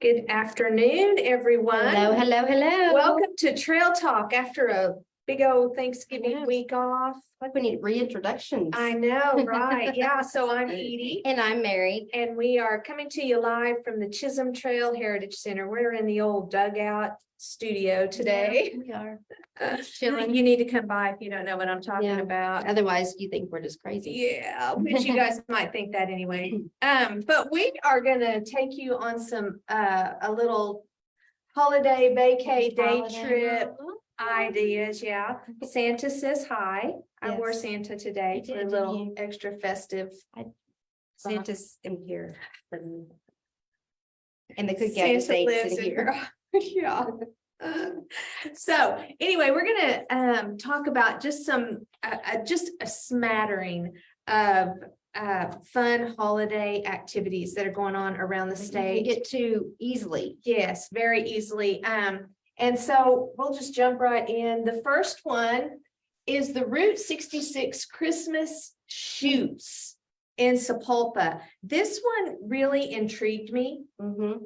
Good afternoon, everyone. Hello. Welcome to Trail Talk after a big old Thanksgiving Yes. week off. Like we need reintroductions. I know, right? Yeah, so I'm Edie, And I'm married. and we are coming to you live from the Chisholm Trail Heritage Center. We're in the old dugout studio today. Yeah, we are. Chilling. You need to come by if you don't know what I'm talking Yeah. about. Otherwise, you think we're just crazy. Yeah, which you guys might think that anyway. But we are gonna take you on some a little holiday vacay day trip ideas. Yeah. Santa says hi. I wore Yes. Santa today You for a did, little didn't you? extra festive. Santa's in here. And the cookie Santa Santa lives in in here. her. Yeah. So anyway, we're gonna talk about just some just a smattering of fun holiday activities that are going on around the You can state. get to easily. Yes, very easily. And so we'll just jump right in. The first one is the Route 66 Christmas Shoots in Sapulpa. This one really intrigued me.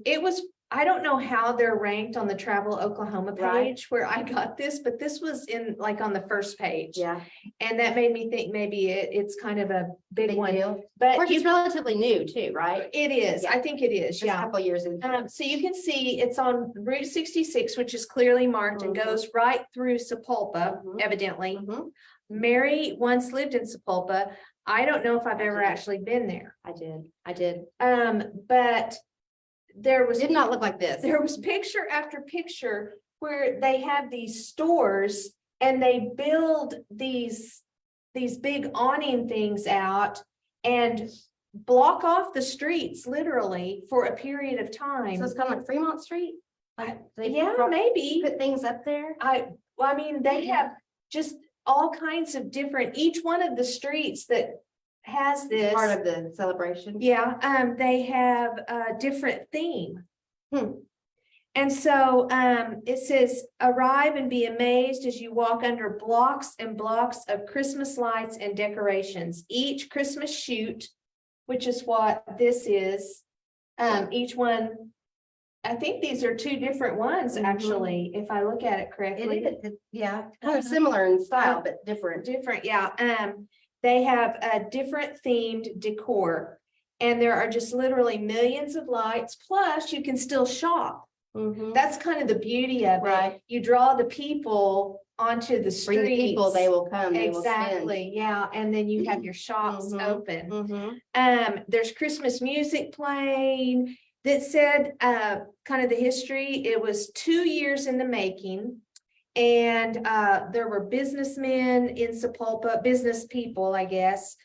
It was, I don't know how they're ranked on the Travel Oklahoma Right. page where I got this, but this was in like on the first page. Yeah. And that made me think maybe it's kind of a big one. Deal. Of But course, it's relatively new too, right? it is, Yeah. I think it is, Just a yeah. couple years in. So you can see it's on Route 66, which is clearly marked and Mhm. goes right through Sapulpa, Mhm. evidently. Mhm. Mary once lived in Sapulpa. I don't know if I've I ever did. actually been there. I did. But there was Did not look like this. there was picture after picture where they have these stores and they build these big awning things out and block off the streets literally for a period of time. So it's kind of like Fremont Street? Like they Yeah, pro- maybe. put things up there? I mean, they have just all kinds of different, each one of the streets that has this. Part of the celebration? Yeah, they have a different theme. Hmm. And so it says, arrive and be amazed as you walk under blocks and blocks of Christmas lights and decorations. Each Christmas shoot, which is what this is, each one, I think these are two different ones, actually, if I look at it correctly. It is, yeah, kind of similar in style, but different. Different, yeah. They have a different themed decor. And there are just literally millions of lights, plus you can still shop. Mhm. That's kind of the beauty of it. Right. You draw the people onto the streets. Bring the people, they will come, they will spend. Exactly, yeah, and then you have your shops Mhm. open. Mhm. There's Christmas music playing that said, kind of the history. It was 2 years in the making. And there were businessmen in Sapulpa, business people, I guess,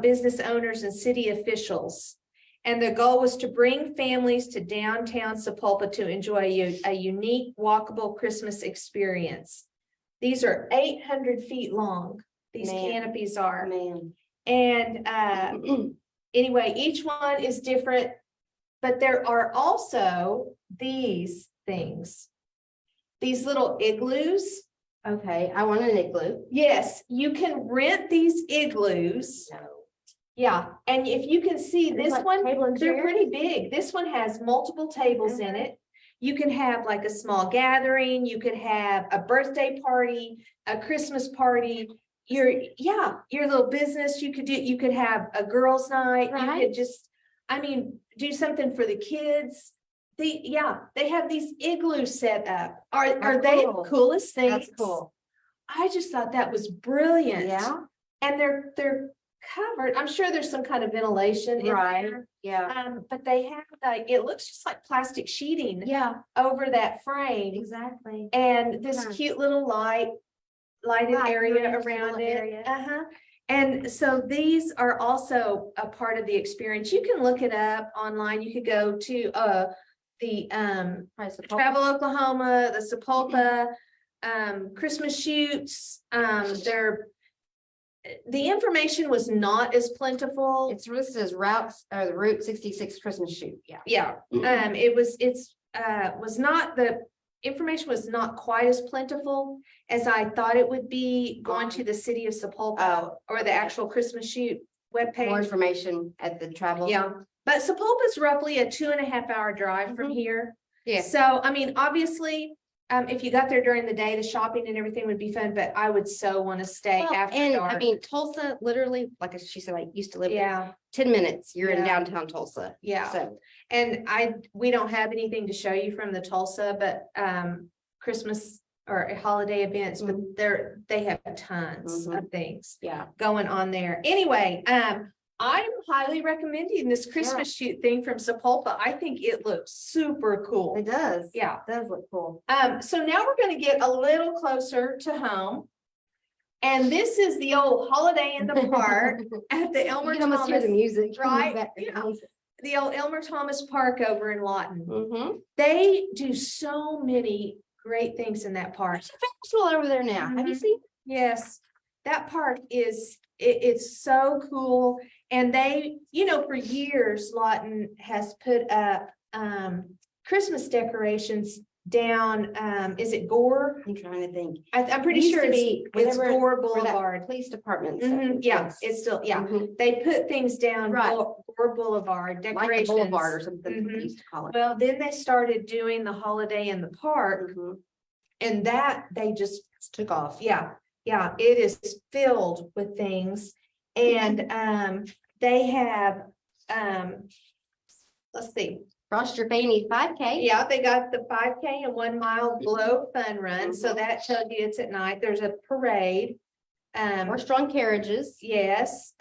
business owners and city officials. And the goal was to bring families to downtown Sapulpa to enjoy a unique walkable Christmas experience. These are 800 feet long. These Man. canopies are. Man. And anyway, each one is different, but there are also these things, these little igloos. Okay, I want an igloo. Yes, you can rent these igloos. No. Yeah, and if you can see There's this like one, table and they're chairs? pretty big. This one has multiple tables in it. You can have like a small gathering. You could have a birthday party, a Christmas party. Your little business. You could have a girls' night. Right. You could just, do something for the kids. They have these igloos set up. Are That's they cool. the coolest things? That's cool. I just thought that was brilliant. Yeah. And they're covered. I'm sure there's some kind of ventilation in Right. there. Yeah. But they have it looks just like plastic sheeting Yeah, over that frame. exactly. And this Huh. cute little lighted Right, area nice around little it. area. And so these are also a part of the experience. You can look it up online. You could go to the Price of Travel Oklahoma, the Sapulpa Christmas shoots. The information was not as plentiful. It's listed as the Route 66 Christmas shoot. Yeah. Yeah, the information was not quite as plentiful as I thought it would be going to the city of Sapulpa Oh, or the actual Christmas shoot more webpage. information at the travel. Yeah, But Sapulpa's roughly a 2.5 hour drive from Mhm. here. Yeah. So, I mean, obviously, if you got there during the day, the shopping and everything would be fun, but I would so want to stay Well, after and dark. I mean, Tulsa, literally, like she said, I used to live there. Yeah, 10 minutes, you're in Yeah. downtown Tulsa. yeah. So, And we don't have anything to show you from the Tulsa, but Christmas or holiday events, but they have tons of things yeah. going on there. Anyway, I'm highly recommending this Christmas shoot thing from Sapulpa. I think it looks super cool. It does. Yeah. It does look cool. So now we're going to get a little closer to home. And this is the old Holiday in the Park at the Elmer You can almost hear the Thomas, music. right? The old Elmer Thomas Park over in Lawton. Mm-hmm. They do so many great things in that park. There's a festival over there now. Have you Mhm. seen? Yes, that park it's so cool. And they, for years, Lawton has put up Christmas decorations down, is it Gore? I'm trying to think. I'm pretty Used sure to it's be Gore where that Boulevard. Police department. Mhm, yeah, it's still, they put things down Right. Gore Boulevard, Like the decorations. boulevard or something we Mhm. used to call it. Well, then they started doing the Holiday in the Park, and that they just Took off. yeah, it is filled with things. And they have let's see. Cross your fanny 5K. Yeah, they got the 5K and 1 mile glow fun run. So that tells you it's at night. There's a parade. Horse-drawn carriages. Yes.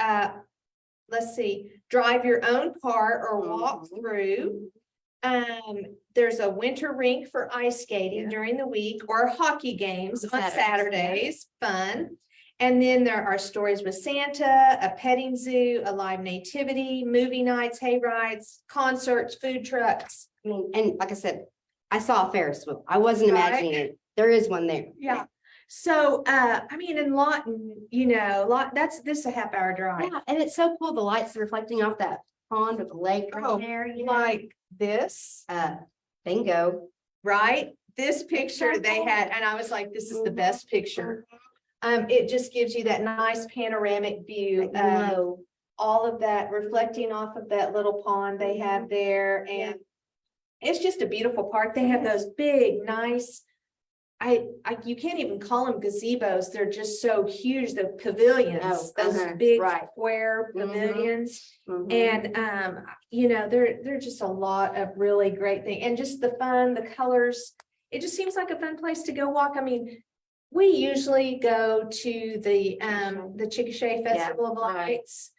Let's see, drive your own car or walk through. There's a winter rink for ice skating during the week or hockey games on Saturdays. Fun. And then there are stories with Santa, a petting zoo, a live nativity, movie nights, hay rides, concerts, food trucks. I mean, and like I said, I saw a Ferris wheel. I wasn't imagining it. There is one there. Yeah. So, I mean, in Lawton, this is a 1/2 hour drive. Yeah, and it's so cool. The lights reflecting off that pond with the lake right there. Like this, Bingo. right? This picture they had, and I was like, this is the best picture. It just gives you that nice panoramic view of all of that reflecting off of that little pond they have there. And it's just a beautiful park. They have those big, nice, you can't even call them gazebos. They're just so huge. The pavilions, those big square pavilions. And, they're just a lot of really great things. And just the fun, the colors, it just seems like a fun place to go walk. I mean, we usually go to the Chickasha Festival of Lights.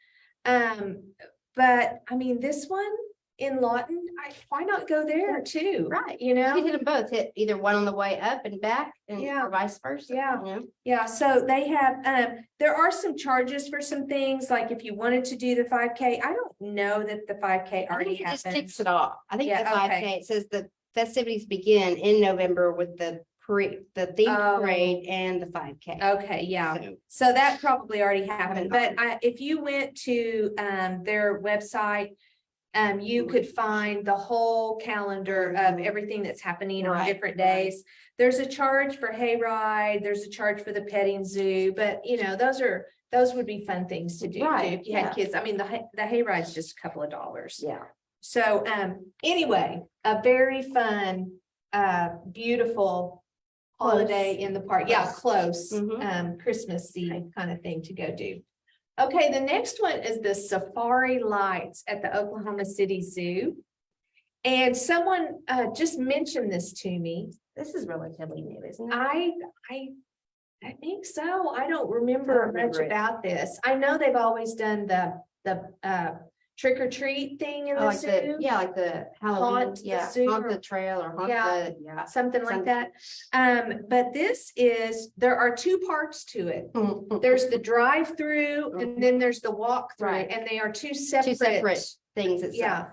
But I mean, this one in Lawton, why not go there too? Right. You know, You hit them both, hit either one on the way up and back and or vice versa. Yeah. Yeah. So they have, there are some charges for some things, like if you wanted to do the 5K, I don't know that the 5K already just happened. ticks it off. I think Yeah, the 5K, it says the festivities begin in November with the theme parade and the 5K. Okay, yeah. So that probably already happened, but if you went to their website, you could find the whole calendar of everything that's happening on different days. There's a charge for hayride, there's a charge for the petting zoo, but those would be fun things to do if you had kids. I mean, the hayride's just a couple of dollars. Yeah. So anyway, a very fun, beautiful holiday in the park. Yeah, close, Christmassy kind of thing to go do. Okay, the next one is the Safari Lights at the Oklahoma City Zoo. And someone just mentioned this to me. This is relatively new, isn't it? I think so. I don't remember much about this. I know they've always done the trick or treat thing in the zoo. Like the Halloween, Haunt the zoo haunt or- the trail or haunt Yeah. Something like that. But there are two parts to it. There's the drive-through and then there's the walk-through, and they are two separate things. Yeah.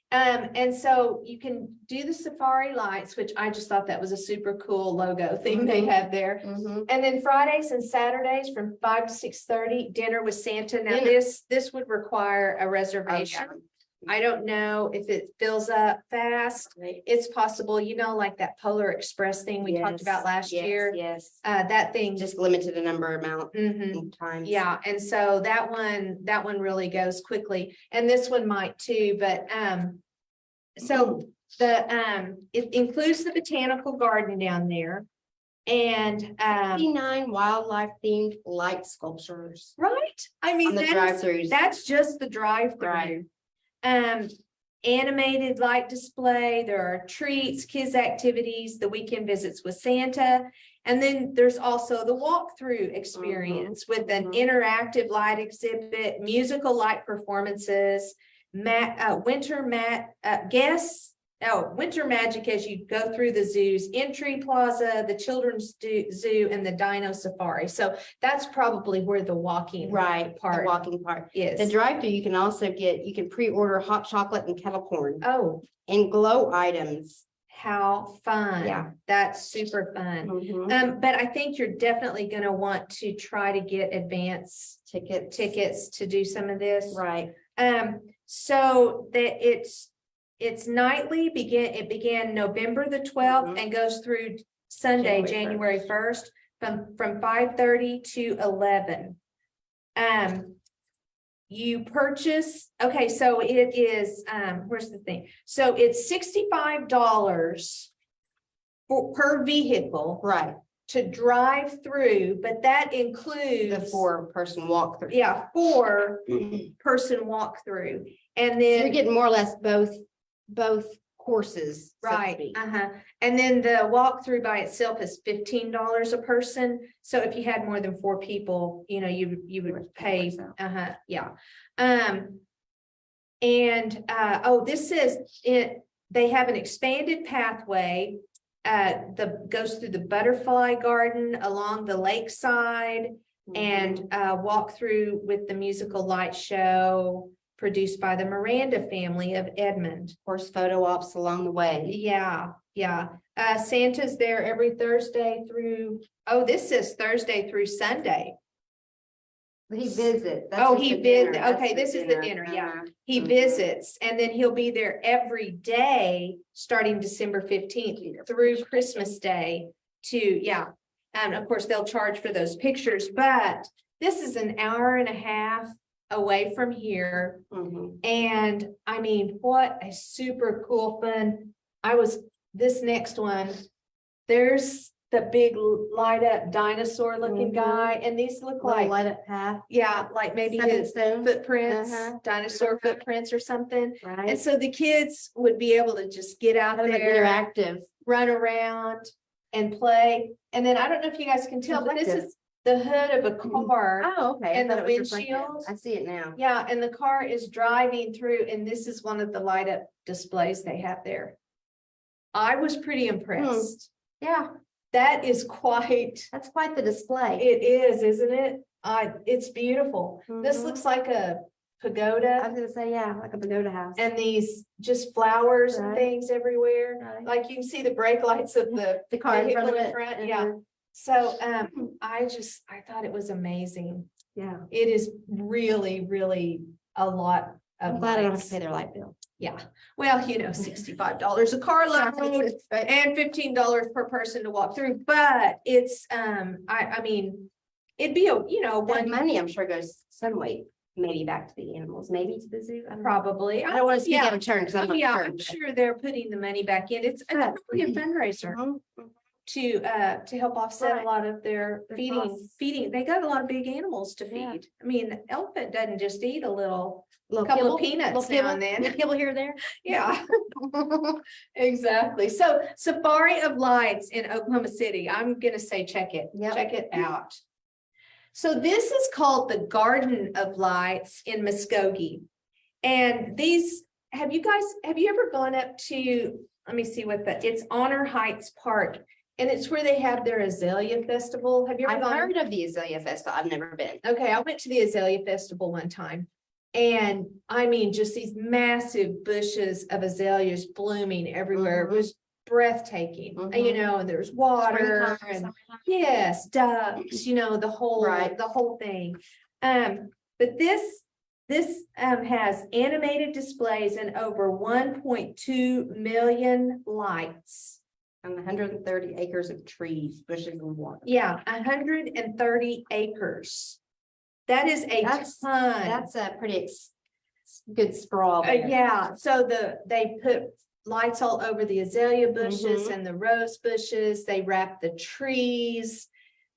And so you can do the Safari Lights, which I just thought that was a super cool logo thing they have there. And then Fridays and Saturdays from 5 to 6:30, dinner with Santa. Now this would require a reservation. I don't know if it fills up fast. Right. It's possible, like that Polar Express thing we talked about last year. Yes. That thing Just limited a number amount Mhm. of times. Yeah, and so that one really goes quickly, and this one might too, but so it includes the botanical garden down there. And 59 wildlife themed light sculptures right, I on mean, the drive-throughs. that's just the drive-through. Right. Animated light display, there are treats, kids activities, the weekend visits with Santa. And then there's also the walkthrough experience with an interactive light exhibit, musical light performances, winter magic as you go through the zoos, entry plaza, the children's zoo, and the dino safari. So that's probably where the walking Right, the part walking part. is. The drive-through, you can also you can pre-order hot chocolate and kettle corn Oh, and glow items. how fun. Yeah. That's super fun. But I think you're definitely going to want to try to get advance tickets to do some of this. Right. So that it's nightly. It began November the 12th and goes through Sunday, January 1st from 5:30 to 11. You purchase, okay, so it is, where's the thing? So it's $65 per vehicle. Right. To drive through, but that includes The 4-person walkthrough. Yeah, 4-person walkthrough. And So then you're getting more or less both courses. so to right. speak. And then the walkthrough by itself is $15 a person. So if you had more than 4 people, you would pay. Yeah. This is it. They have an expanded pathway goes through the butterfly garden along the lakeside and walk through with the musical light show produced by the Miranda family of Edmond. Of course, photo ops along the way. Yeah. Santa's there every Thursday through, this says Thursday through Sunday. He visits. He visits. Okay, this is the dinner. Yeah. He visits, and then he'll be there every day, starting December 15th through Christmas Day and of course they'll charge for those pictures, but this is an hour and a half away from here. And I mean, what a super cool fun. This next one, there's the big light up dinosaur looking guy, and these look like light up path. Yeah, like maybe his footprints, dinosaur footprints or something. Right. And so the kids would be able to just get out there, interactive, run around and play. And then I don't know if you guys can tell, but this is the hood of a car. Oh, okay. And the windshield. I see it now. Yeah, and the car is driving through, and this is one of the light up displays they have there. I was pretty impressed. Yeah. That's quite the display. It is, isn't it? It's beautiful. This looks like a pagoda. I was gonna say, yeah, like a pagoda house. And these just flowers and things everywhere. Right. Like you can see the brake lights of the car in front of vehicle it. Yeah. So I thought it was amazing. Yeah. It is really, really a lot of I'm glad I don't have lights. to pay their light bill. Yeah. Well, $65 a car load and $15 per person to walk through. But it's I mean, it'd be That money, I'm sure, goes some way maybe back to the animals, maybe to the zoo. I don't know. probably. I don't want to speak out of turn because I'm not sure. I'm sure they're putting the money back in. It's probably a fundraiser to help offset a lot of their feeding. They got a lot of big animals to feed. Yeah. I mean, the elephant doesn't just eat a couple kibble, of peanuts now and then. Kibble here or there. Yeah, exactly. So Safari of Lights in Oklahoma City. I'm gonna say check it. Yep. Check it out. So this is called the Garden of Lights in Muskogee. And have you ever gone up to, let me see it's Honor Heights Park, and it's where they have their Azalea Festival. Have you ever I've gone? heard of the Azalea Festival. I've never been. Okay, I went to the Azalea Festival one time. And I mean, just these massive bushes of azaleas blooming everywhere. It was breathtaking, and there's water and yes, ducks, the whole thing. But this This has animated displays and over 1.2 million lights. And 130 acres of trees, bushes and water. Yeah, 130 acres. That is a That's- ton. That's a pretty good sprawl there. Yeah, so they put lights all over the azalea bushes Mhm. and the rose bushes. They wrap the trees.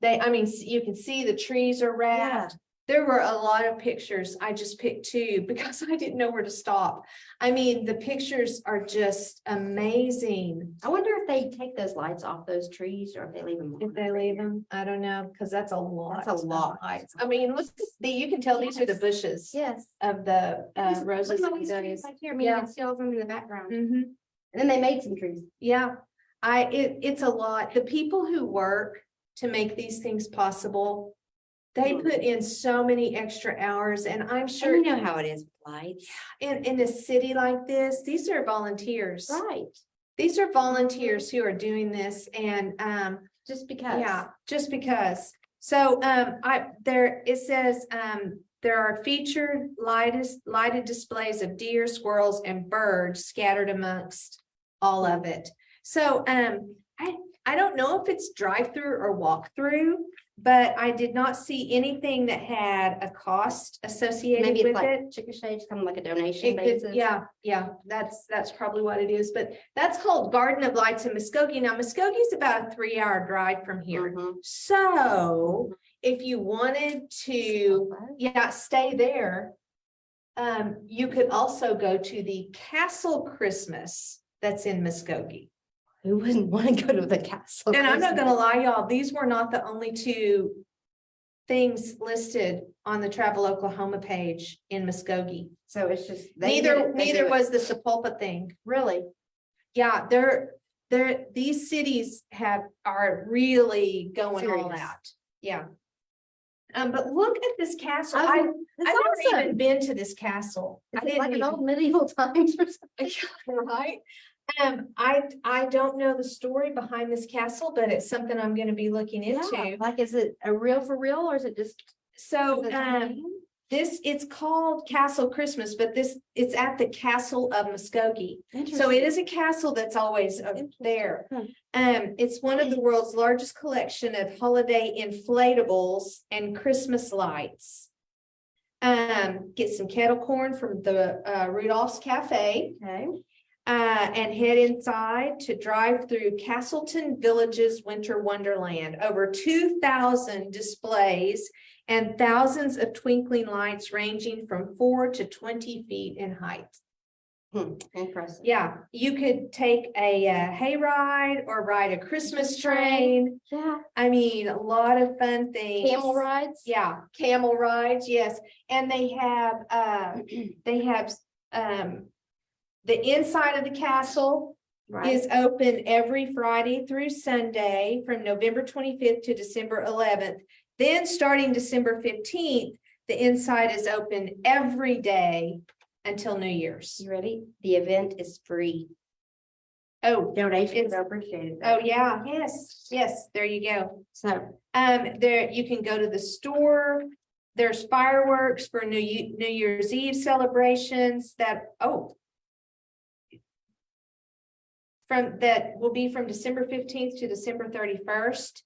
You can see the trees are wrapped. There were a lot of pictures. I just picked two because I didn't know where to stop. I mean, the pictures are just amazing. I wonder if they take those lights off those trees or if they leave them. If they leave them, I don't know, because that's a lot. That's a lot. of lights. I mean, you can tell these are the bushes Yes. of the roses. Look at all and these trees azaleas. back here. I mean, Yeah. you can see all of them in the background. Mhm. And then they made some trees. Yeah, it's a lot. The people who work to make these things possible, they Mhm. put in so many extra hours, and I'm And sure you know how it is with lights. in a city like this, these are volunteers. Right. These are volunteers who are doing this, and Just because. yeah, just because. So it says there are featured lighted displays of deer, squirrels, and birds scattered amongst all of it. So I don't know if it's drive-through or walk-through, but I did not see anything that had a cost associated Maybe it's with like it. chicken shades, kind of like a donation It could, basis. yeah, that's probably what it is, but that's called Garden of Lights in Muskogee. Now, Muskogee's about a 3-hour drive from here. Mhm. So if you wanted to, stay there, you could also go to the Castle Christmas that's in Muskogee. Who wouldn't want to go to the castle? And I'm not Christmas? gonna lie, y'all, these were not the only two things listed on the Travel Oklahoma page in Muskogee. So it's just. they did it, they Neither do it. was the Sepulpa thing. Really. Yeah, these cities are really going all Serious. out. Yeah. But look at this castle. That's I've never awesome. even been to this castle. Is I it didn't like an even- old medieval times or something? Right? I don't know the story behind this castle, but it's something I'm gonna be looking Yeah, into. like, is it a real for real or is it just? So, is it it's called Castle Christmas, but it's at the Castle of Muskogee. So it is a castle that's always there. It's one of the world's largest collection of holiday inflatables and Christmas lights. Get some kettle corn from the Rudolph's Cafe. Okay. And head inside to drive through Castleton Village's Winter Wonderland. Over 2,000 displays and thousands of twinkling lights ranging from 4 to 20 feet in height. Impressive. Yeah, you could take a hayride or ride a Christmas train. Yeah. I mean, a lot of fun things. Camel rides. Yeah, camel rides, yes. And they have the inside of the castle Right. is open every Friday through Sunday from November 25th to December 11th. Then starting December 15th, the inside is open every day until New Year's. You ready? The event is free. Oh, Donations are appreciated. oh, yeah, yes, there you go. So, There, you can go to the store. There's fireworks for New Year's Eve celebrations that will be from December 15th to December 31st.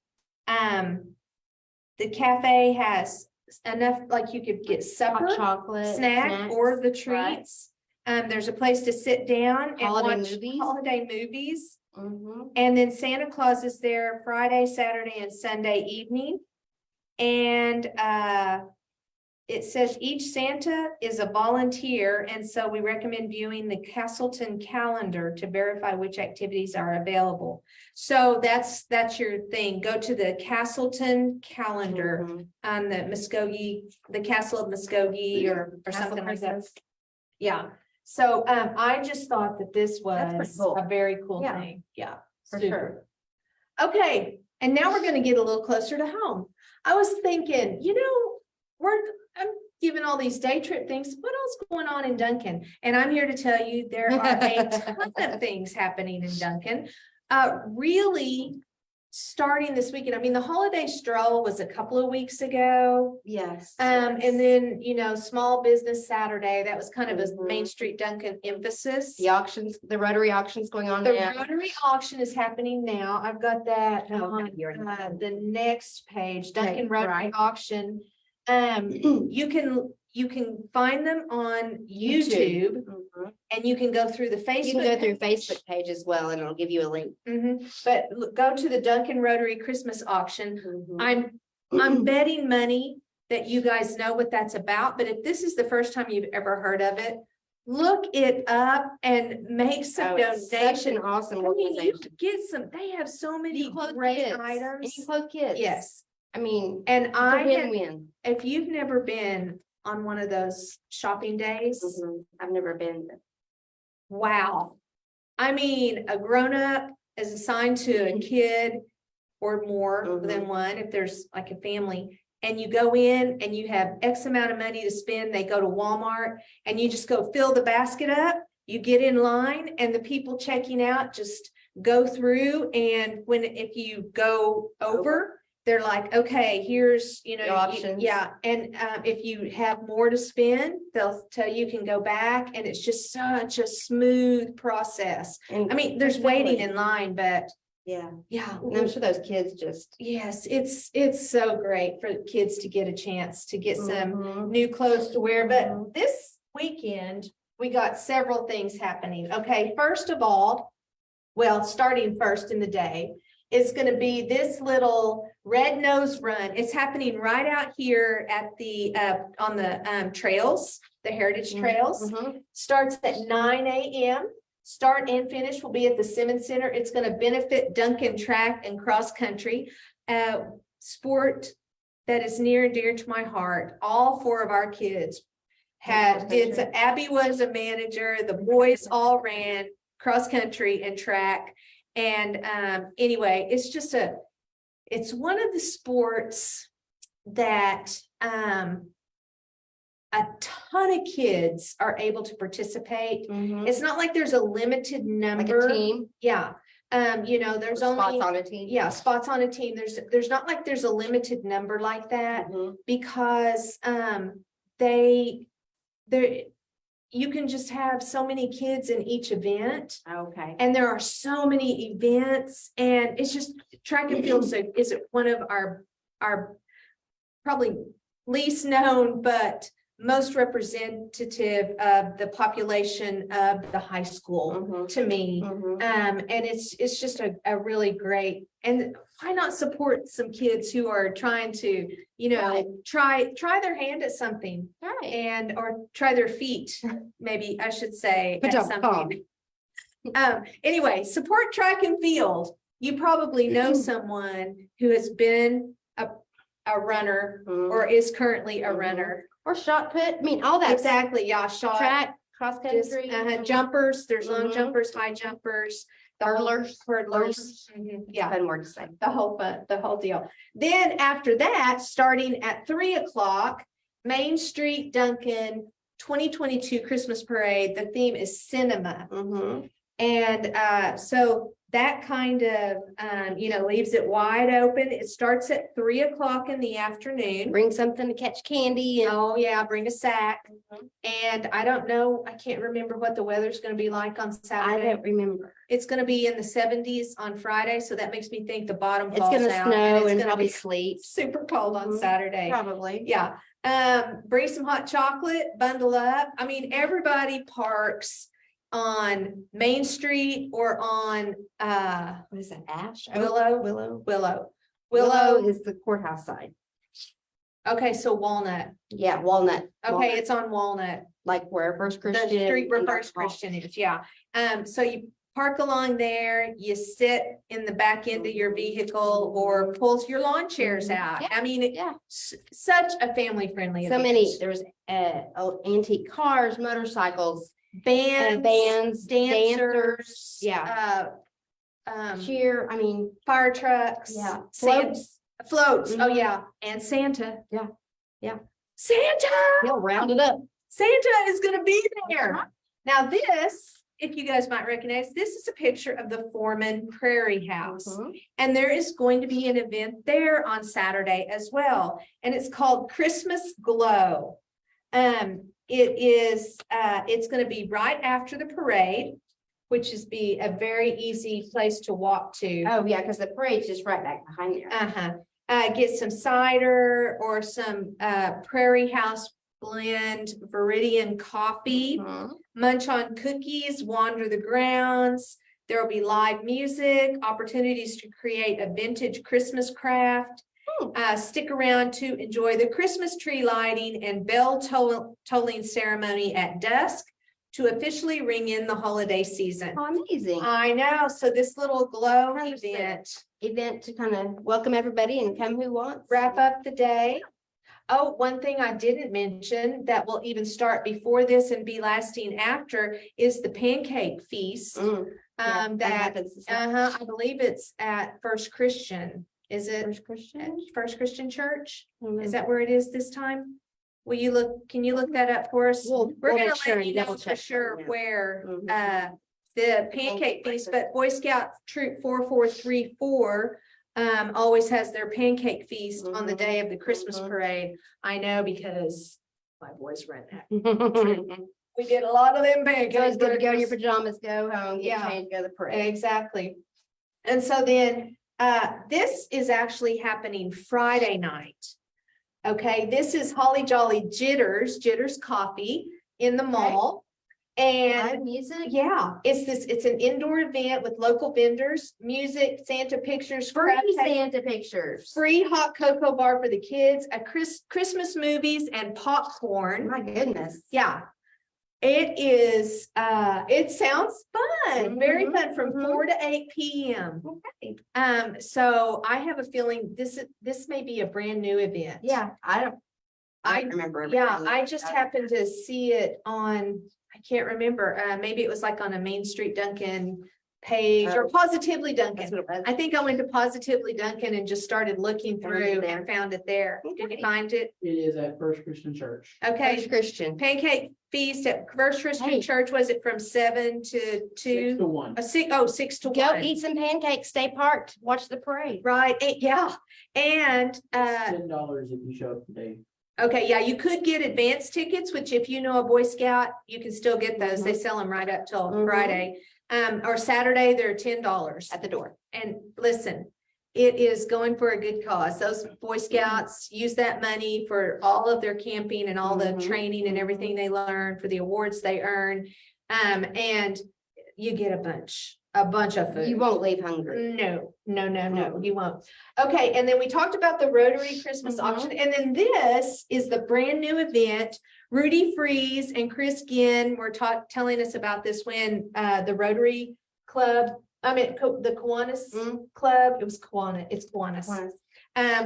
The cafe has enough, like you could get supper, hot chocolate, snack, or the treats. There's a place to sit down and Holiday watch movies. holiday movies. Mhm. And then Santa Claus is there Friday, Saturday, and Sunday evening. And it says each Santa is a volunteer, and so we recommend viewing the Castleton calendar to verify which activities are available. So that's your thing. Go to the Castleton calendar Mhm. on the Castle of Muskogee or Castle something like that. Christmas. Yeah. So I just thought that this That's pretty was cool. a very cool Yeah. thing. Yeah. For super. sure. Okay, and now we're gonna get a little closer to home. I was thinking, I'm giving all these day trip things. What else going on in Duncan? And I'm here to tell you there are a ton of things happening in Duncan. Really starting this weekend. I mean, the holiday stroll was a couple of weeks ago. Yes. And then, Small Business Saturday, that was kind of a Mhm. Main Street Duncan emphasis. The auctions, the Rotary auctions going on The now. Rotary auction is happening now. I've got that Oh, on okay, you're in the- the next page, Duncan Rotary right. auction. You can find them on YouTube Mhm. and you can go through the Facebook. You can go through page. Facebook page as well, and it'll give you a link. But go to the Duncan Rotary Christmas auction. Mhm. I'm betting money that you guys know what that's about, but if this is the first time you've ever heard of it, look it up and make some Oh, it's such donation. an awesome I mean, you organization. could get some, they have so many You clothe great kids. And items. you clothe kids. Yes, I mean, and it's a I, have- win-win. if you've never been on one of those shopping days, Mhm. I've never been. wow. I mean, a grown-up is assigned to a kid or more than one, if there's like a family. And you go in and you have X amount of money to spend, they go to Walmart and you just go fill the basket up. You get in line and the people checking out just go through, and if you go over, they're like, okay, here's, Your options. yeah. And if you have more to spend, they'll tell you can go back, and it's just such a smooth process. And I mean, there's waiting facility. in line, but Yeah, yeah. and I'm sure those kids just. Yes, it's so great for kids to get a chance to get some Mhm. new clothes to wear. But Mhm. this weekend, we got several things happening. Okay, first of all, well, starting first in the day, is going to be this little red nose run. It's happening right out here at the on the trails, the heritage trails. Mhm. Starts at 9 a.m. Start and finish will be at the Simmons Center. It's going to benefit Duncan track and cross country, sport that is near and dear to my heart. All four of our kids did. So Abby was a manager. The boys all ran cross country and track. And anyway, it's one of the sports that a ton of kids are able to participate. Mhm. It's not like there's a limited Like number. a team. Yeah. There's Spots only on a team. spots on a team. There's not like there's a limited number like that, Mhm. because you can just have so many kids in each event, Okay. and there are so many events, and it's just track and field is one of our probably least known but most representative of the population of the high school Mhm. to me. Mhm. And it's just a really great, and why not support some kids who are trying to, Right. try their hand at something, Right. or try their feet, maybe I should say, But at don't something. Anyway, support track and field. You probably know someone who has been a runner or is currently a Mhm. runner. Or shot put. I mean, all that. Exactly, yeah, shot. Track, cross Just, country. jumpers, there's long Mhm. jumpers, high jumpers. the Hurdlers. Hurdlers, Mhm, yeah, Fun word to say. the whole deal. Then after that, starting at 3 o'clock, Main Street Duncan 2022 Christmas Parade, the theme is cinema. Mhm. And so that kind of, leaves it wide open. It starts at 3 o'clock in the afternoon. Bring something to catch candy and. Oh, yeah, bring a sack. Mhm. And I don't know, I can't remember what the weather's gonna be like on I Saturday. don't remember. It's gonna be in the 70s on Friday, so that makes me think the bottom It's falls gonna out. snow it's and gonna probably be sleet. super cold on Mhm. Saturday. Probably. Yeah, bring some hot chocolate, bundle up. I mean, everybody parks on Main Street or on What is that? Ash? Willow. Willow. Willow. Is the courthouse side. Okay, so Walnut. Yeah, Walnut. Okay, Walnut, it's on Walnut. like where First The Christian. street where and First Hall. Christian is, yeah. So you park along there, you sit in the back end of your vehicle or pulls your lawn chairs Mhm. out. Yeah, I mean, Yeah, such a family friendly. so many, there's antique cars, motorcycles, bands, dancers. Yeah. Cheer, I mean, Fire trucks. yeah, Floats. floats. Oh, Mhm. yeah. And Santa. Yeah. Yeah. Santa. He'll round it up. Santa is gonna be there. Now this if you guys might recognize, this is a picture of the Foreman Prairie House. Mhm. And there is going to be an event there on Saturday as well, and it's called Christmas Glow. It's gonna be right after the parade, which is be a very easy place to walk to. Oh, yeah, because the parade's just right back behind there. Get some cider or some Prairie House blend Viridian coffee, Mhm. munch on cookies, wander the grounds. There will be live music, opportunities to create a vintage Christmas craft. Stick around to enjoy the Christmas tree lighting and bell tolling ceremony at dusk to officially ring in the holiday season. Oh, amazing. I know, so this little glow Kind of event to kind of welcome everybody and come who wants. wrap up the day. Oh, one thing I didn't mention that will even start before this and be lasting after is the pancake feast. Yeah, That, happens. I believe it's at First Christian. Is it First Christian. First Christian Church? Mhm. Is that where it is this time? Will you look, can you look that up for us? We'll We're gonna make sure let you and know double for check. sure Yeah. where, Mhm. the pancake feast, but Boy Scout Troop 4434 always has their pancake feast on the day of the Christmas Mhm. parade. I know because my boys run that. We did a lot of them pancakes. So it's good to go in your breakfasts. pajamas, go home, get Yeah. changed, go to the parade. Exactly. And so then, this is actually happening Friday night. Okay, this is Holly Jolly Jitters Coffee in the mall. Live And music. yeah, it's an indoor event with local vendors, music, Santa pictures, Free craft tape, Santa pictures. free hot cocoa bar for the kids, Christmas movies and popcorn. My goodness. Yeah. It is, it sounds fun, very Mhm, fun from mhm. 4 to 8 p.m. Okay. So I have a feeling this may be a brand new event. Yeah, I don't remember. Yeah, everything. I just happened to see it on, I can't remember, maybe it was like on a Main Street Duncan page or Oh. Positively That's Duncan. what it was. I think I went to Positively Duncan and just started looking Found it through there. and found it there. Did you Okay. find it? It is at First Christian Church. Okay. First Christian. Pancake feast at First Christian Hey. Church, was it from 7 to 6 2? to 1. 6 to Go 1. eat some pancakes, stay parked, watch the parade. Right, yeah, and, It's $10 if you show up today. okay, yeah, you could get advance tickets, which if you know a Boy Scout, you can still get those. They sell them right up till Mhm. Friday. Or Saturday, they're $10 At the door. And listen, it is going for a good cause. Those Boy Scouts use that money for all of their camping and all the Mhm. training and everything they learn, for the awards they earn. And you get a bunch of food. You won't leave hungry. No, you won't. Okay, and then we talked about the Rotary Christmas Mhm. auction, and then this is the brand new event. Rudy Freeze and Chris Ginn were telling us about this when the Rotary Club, the Kiwanis Mm. Club, it's Kiwanis.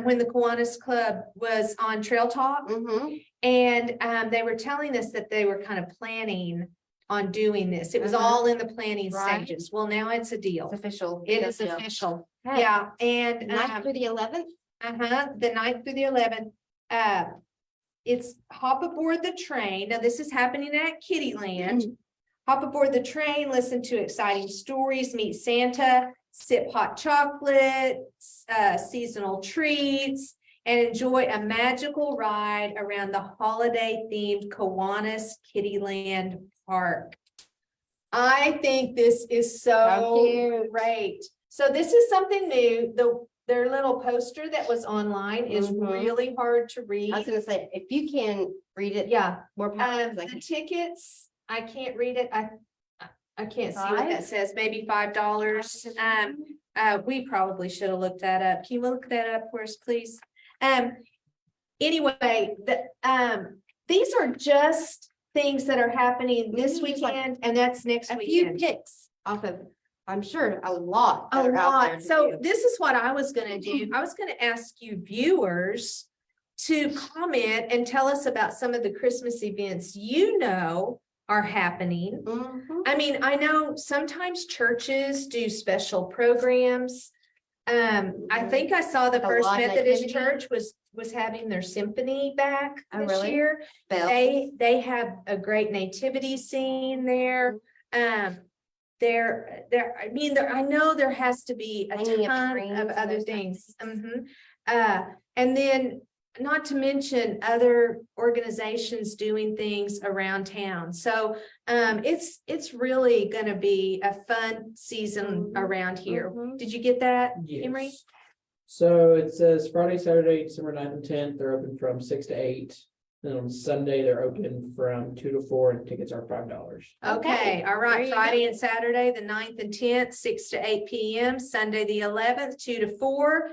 When the Kiwanis Club was on Trail Talk, Mhm. and they were telling us that they were kind of planning on doing this. It was Uh-huh. all in the planning Right. stages. Well, now it's a deal. It's official. It is Yeah. official. Okay. Yeah, and, 9th through the 11th. the 9th through the 11th. It's hop aboard the train. Now, this is happening at Kittyland. Hop aboard the train, listen to exciting stories, meet Santa, sip hot chocolate, seasonal treats, and enjoy a magical ride around the holiday-themed Kiwanis Kittyland Park. I think this is How so cute. great. So this is something new. Their little poster that was online is Mhm. really hard to I read. was gonna say, if you can read it, Yeah, more power. the tickets, I can't read it. I can't see what that Five? says. Maybe $5. We probably should have looked that up. Can you look that up for us, please? Anyway, these are just things that are happening this Mhm, just like weekend, and that's next a few weekend. picks off of, I'm sure, a lot. A that are out there lot. to So do. this is what I was gonna do. I was gonna ask you viewers to comment and tell us about some of the Christmas events you know are happening. Mhm. I mean, I know sometimes churches do special programs. I think I saw the Like a First live Methodist nativity? Church was having their symphony back Oh, this really? year. Bells. They have a great nativity scene there. I know there has to be a Hanging of ton trees of and other those things. types And then not to mention other organizations doing things around town. So it's really gonna be a fun season Mhm. around here. Mhm. Did you get that, Emery? Yes. So it says Friday, Saturday, December 9th and 10th, they're open from 6 to 8. Then on Sunday, they're open from 2 to 4 and tickets are $5. Okay, all there right, you Friday go. and Saturday, the 9th and 10th, 6 to 8 PM, Sunday, the 11th, 2 to 4.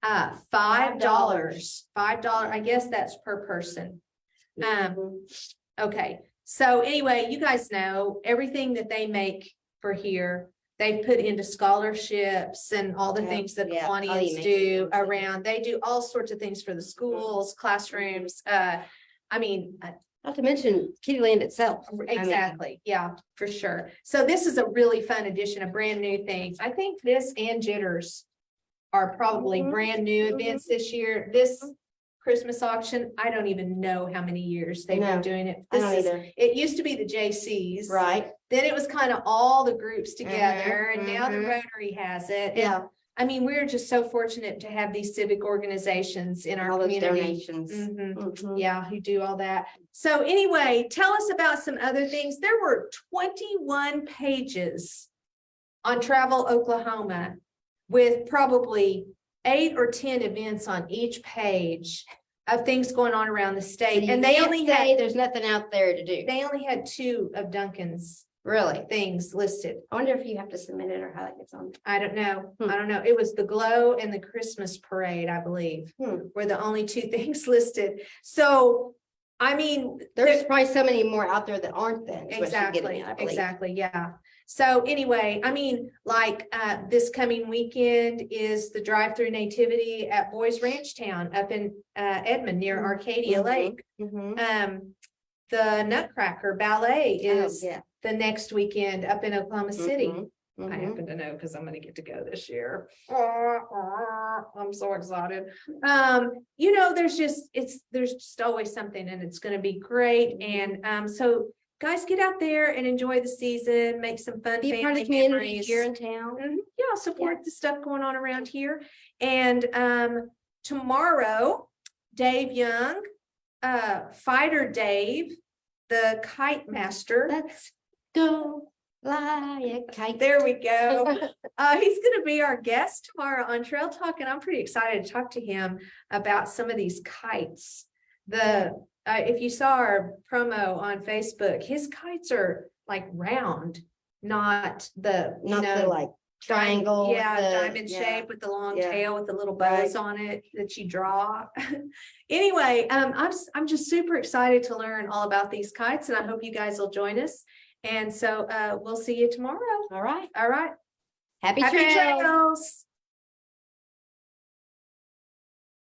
$5, $5, I guess that's per person. Mhm. Okay, so anyway, you guys know everything that they make for here. They've put into scholarships and all the Yeah, things that yeah, all the Kiwanians amazing do things they do. around. They do all sorts of things for the schools, classrooms. I mean, Not to mention Kitty Land itself. I mean, exactly. Yeah, for sure. So this is a really fun addition of brand new things. I think this and Jitters are probably Mhm. brand new Mhm. events this year. This Christmas auction, I don't even know how many years they've been No, doing it. I don't This is, either. it used to be the JCs. Right. Then it was kind of all the groups together, and now the mhm. Rotary has it. And Yeah. I mean, we're just so fortunate to have these civic organizations in our All those community. donations. Mhm. Mhm. Yeah, who do all that. So anyway, tell us about some other things. There were 21 pages on Travel Oklahoma with probably 8 or 10 events on each page of things going on around the So state. you And they can't only say had, there's nothing out there to do. they only had 2 of Duncan's Really? things listed. I wonder if you have to submit it or how that gets on. I don't know. Hmm. I don't know. It was the Glow and the Christmas Parade, I believe, were the only 2 things listed. So, I mean, There's probably so many more out there that aren't then. is what she's getting exactly, at, I believe. exactly, yeah. So anyway, I mean, like, this coming weekend is the drive-through nativity at Boys Ranch Town up in, Edmond near Arcadia Mhm. Lake. Mhm. The Nutcracker Ballet Oh, is yeah. the next weekend up in Oklahoma City. Mhm. I Mhm. happen to know because I'm gonna get to go this year. I'm so excited. There's just always something, and it's gonna be great. And so guys, get out there and enjoy the season, make some fun Be a part of family the community memories. here in town. Yeah, support the stuff going on around here. And tomorrow, Dave Young, Fighter Dave, the kite master. Let's go fly a kite. There we go. He's going to be our guest tomorrow on Trail Talk, and I'm pretty excited to talk to him about some of these kites. If you saw our promo on Facebook, his kites are like round, not the like triangle. with the- diamond yeah. shape with the long Yeah. tail with the little bows on it that you draw. Anyway, I'm just super excited to learn all about these kites, and I hope you guys will join us. And so we'll see you tomorrow. All right. All right. Happy Happy trails. trails.